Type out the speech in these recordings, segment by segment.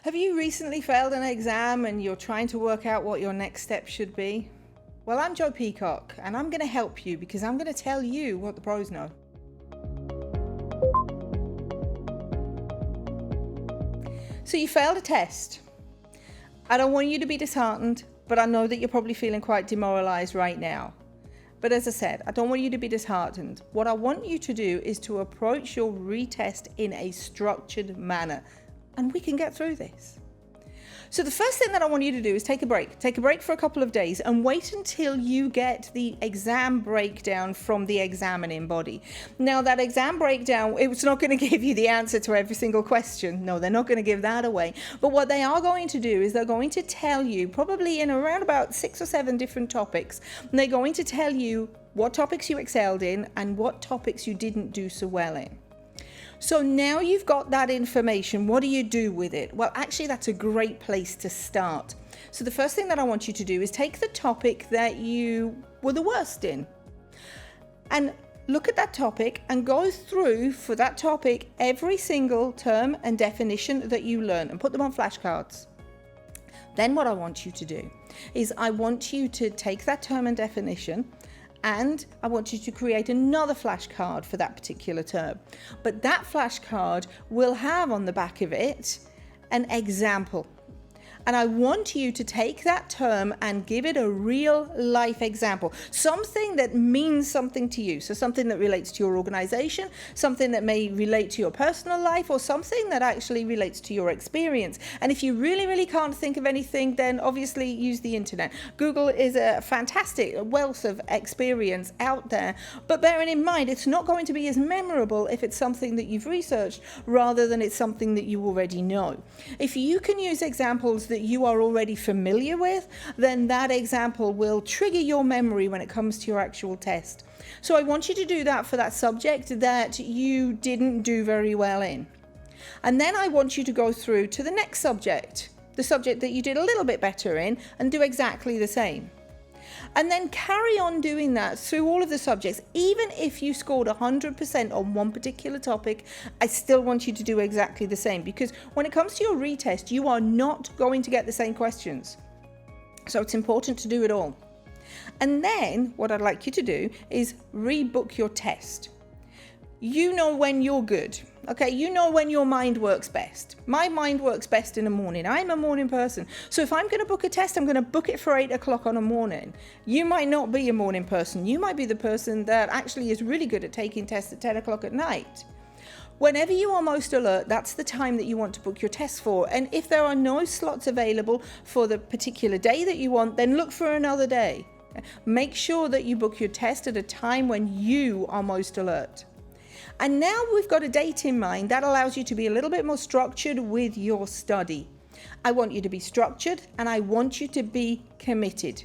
Have you recently failed an exam and you're trying to work out what your next step should be? Well, I'm Jo Peacock and I'm going to help you because I'm going to tell you what the pros know. So you failed a test. I don't want you to be disheartened, but I know that you're probably feeling quite demoralized right now. But as I said, I don't want you to be disheartened. What I want you to do is to approach your retest in a structured manner, and we can get through this. So the first thing that I want you to do is take a break. Take a break for a couple of days and wait until you get the exam breakdown from the examining body. Now that exam breakdown, it's not going to give you the answer to every single question. No, they're not going to give that away. But what they are going to do is they're going to tell you, probably in around about 6 or 7 different topics, and they're going to tell you what topics you excelled in and what topics you didn't do so well in. So now you've got that information, what do you do with it? Well, actually, that's a great place to start. So the first thing that I want you to do is take the topic that you were the worst in and look at that topic and go through for that topic every single term and definition that you learn and put them on flashcards. Then what I want you to do is I want you to take that term and definition and I want you to create another flashcard for that particular term. But that flashcard will have on the back of it an example. And I want you to take that term and give it a real life example, something that means something to you. So something that relates to your organization, something that may relate to your personal life, or something that actually relates to your experience. And if you really can't think of anything, then obviously use the internet. Google is a fantastic wealth of experience out there, but bearing in mind, it's not going to be as memorable if it's something that you've researched rather than it's something that you already know. If you can use examples that you are already familiar with, then that example will trigger your memory when it comes to your actual test. So I want you to do that for that subject that you didn't do very well in. And then I want you to go through to the next subject, the subject that you did a little bit better in, and do exactly the same. And then carry on doing that through all of the subjects. Even if you scored 100% on one particular topic, I still want you to do exactly the same, because when it comes to your retest, you are not going to get the same questions. So it's important to do it all. And then what I'd like you to do is rebook your test. You know when you're good, okay? You know when your mind works best. My mind works best in the morning. I'm a morning person. So if I'm going to book a test, I'm going to book it for 8 o'clock on a morning. You might not be a morning person. You might be the person that actually is really good at taking tests at 10 o'clock at night. Whenever you are most alert, that's the time that you want to book your test for. And if there are no slots available for the particular day that you want, then look for another day. Make sure that you book your test at a time when you are most alert. And now we've got a date in mind that allows you to be a little bit more structured with your study. I want you to be structured and I want you to be committed.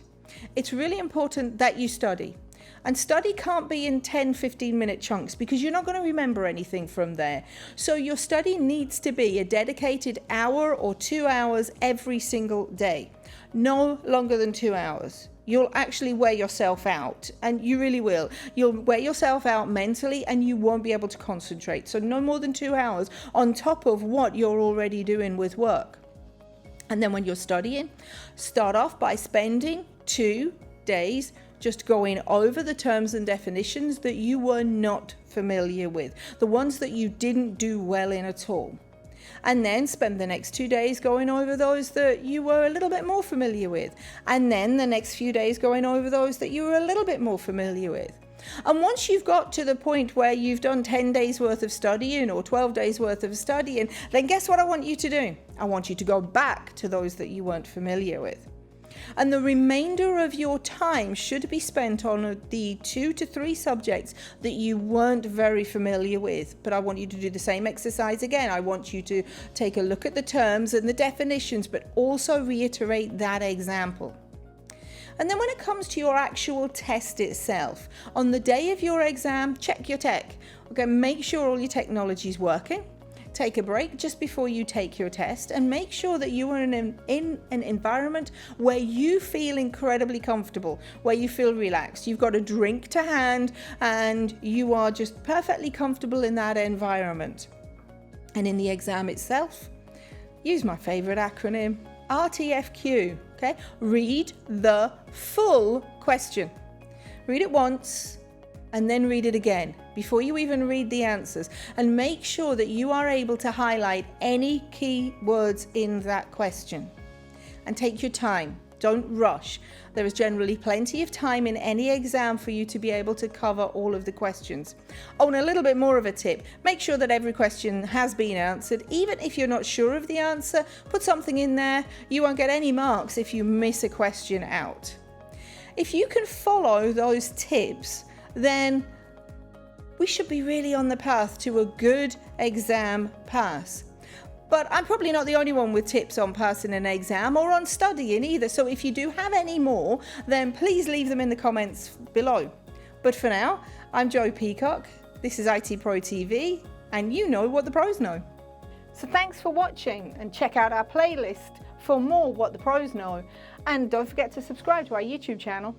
It's really important that you study. And study can't be in 10-15-minute chunks because you're not going to remember anything from there. So your study needs to be a dedicated hour or 2 hours every single day. No longer than 2 hours. You'll actually wear yourself out, and you really will. You'll wear yourself out mentally and you won't be able to concentrate. So no more than 2 hours on top of what you're already doing with work. And then when you're studying, start off by spending 2 days just going over the terms and definitions that you were not familiar with, the ones that you didn't do well in at all. And then spend the next 2 days going over those that you were a little bit more familiar with. And then the next few days going over those that you were a little bit more familiar with. And once you've got to the point where you've done 10 days worth of studying or 12 days worth of studying, then guess what I want you to do? I want you to go back to those that you weren't familiar with. And the remainder of your time should be spent on the 2 to 3 subjects that you weren't very familiar with. But I want you to do the same exercise again. I want you to take a look at the terms and the definitions, but also reiterate that example. And then when it comes to your actual test itself, on the day of your exam, check your tech. Okay, make sure all your technology is working. Take a break just before you take your test and make sure that you are in an environment where you feel incredibly comfortable, where you feel relaxed. You've got a drink to hand and you are just perfectly comfortable in that environment. And in the exam itself, use my favorite acronym, RTFQ, okay? Read the full question. Read it once and then read it again before you even read the answers, and make sure that you are able to highlight any key words in that question. And take your time. Don't rush. There is generally plenty of time in any exam for you to be able to cover all of the questions. Oh, and a little bit more of a tip. Make sure that every question has been answered. Even if you're not sure of the answer, put something in there. You won't get any marks if you miss a question out. If you can follow those tips, then we should be really on the path to a good exam pass. But I'm probably not the only one with tips on passing an exam or on studying either. So if you do have any more, then please leave them in the comments below. But for now, I'm Jo Peacock. This is ITProTV, and you know what the pros know. So thanks for watching, and check out our playlist for more What the Pros Know. And don't forget to subscribe to our YouTube channel.